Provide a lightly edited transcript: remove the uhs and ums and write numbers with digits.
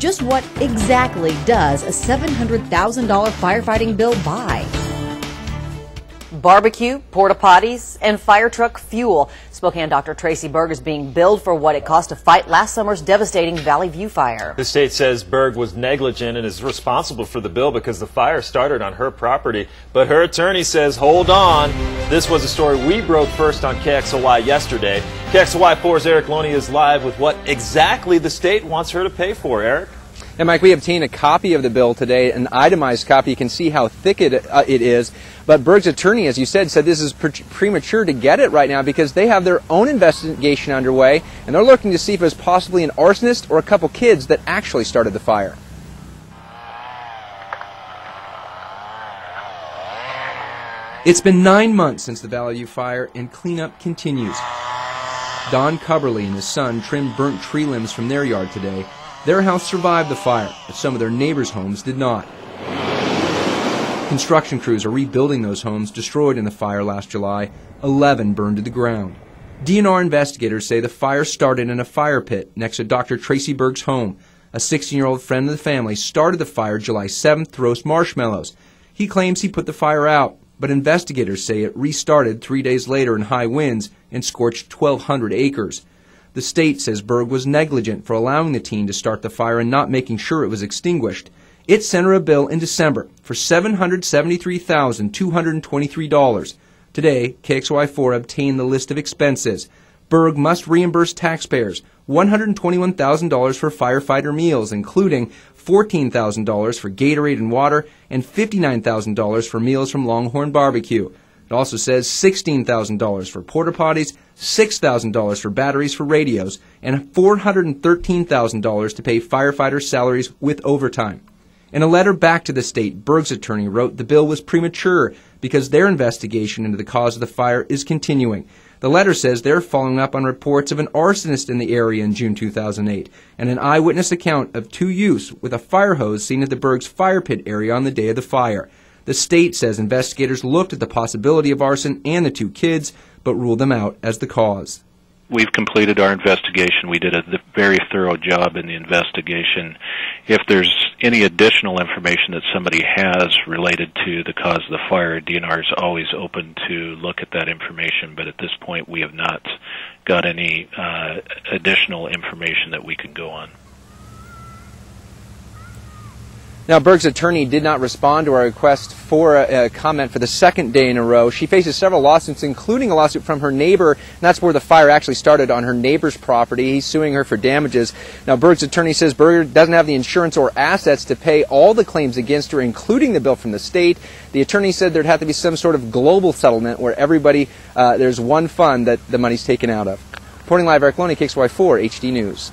Just what exactly does a $700,000 firefighting bill buy? Barbecue, porta potties, and fire truck fuel. Spokane Dr. Tracy Berg is being billed for what it cost to fight last summer's devastating Valley View fire. The state says Berg was negligent and is responsible for the bill because the fire started on her property. But her attorney says, hold on. This was a story we broke first on KXLY yesterday. KXLY4's Erik Loney is live with what exactly the state wants her to pay for. Eric? And Mike, we obtained a copy of the bill today, an itemized copy. You can see how thick it is. But Berg's attorney, as you said this is premature to get it right now because they have their own investigation underway, and they're looking to see if it was possibly an arsonist or a couple kids that actually started the fire. It's been 9 months since the Valley View fire, and cleanup continues. Don Cubberly and his son trimmed burnt tree limbs from their yard today. Their house survived the fire, but some of their neighbors' homes did not. Construction crews are rebuilding those homes destroyed in the fire last July. 11 burned to the ground. DNR investigators say the fire started in a fire pit next to Dr. Tracy Berg's home. A 16-year-old friend of the family started the fire July 7th to roast marshmallows. He claims he put the fire out, but investigators say it restarted 3 days later in high winds and scorched 1,200 acres. The state says Berg was negligent for allowing the teen to start the fire and not making sure it was extinguished. It sent her a bill in December for $773,223. Today, KXLY4 obtained the list of expenses. Berg must reimburse taxpayers $121,000 for firefighter meals, including $14,000 for Gatorade and water and $59,000 for meals from Longhorn BBQ. It also says $16,000 for porta potties, $6,000 for batteries for radios, and $413,000 to pay firefighter salaries with overtime. In a letter back to the state, Berg's attorney wrote the bill was premature because their investigation into the cause of the fire is continuing. The letter says they're following up on reports of an arsonist in the area in June 2008 and an eyewitness account of two youths with a fire hose seen at the Berg's fire pit area on the day of the fire. The state says investigators looked at the possibility of arson and the two kids, but ruled them out as the cause. We've completed our investigation. We did a very thorough job in the investigation. If there's any additional information that somebody has related to the cause of the fire, DNR is always open to look at that information, but at this point we have not got any additional information that we can go on. Now, Berg's attorney did not respond to our request for a comment for the second day in a row. She faces several lawsuits, including a lawsuit from her neighbor, and that's where the fire actually started, on her neighbor's property. He's suing her for damages. Now, Berg's attorney says Berg doesn't have the insurance or assets to pay all the claims against her, including the bill from the state. The attorney said there'd have to be some sort of global settlement where everybody, there's one fund that the money's taken out of. Reporting live, Erik Loney, KXLY4 HD News.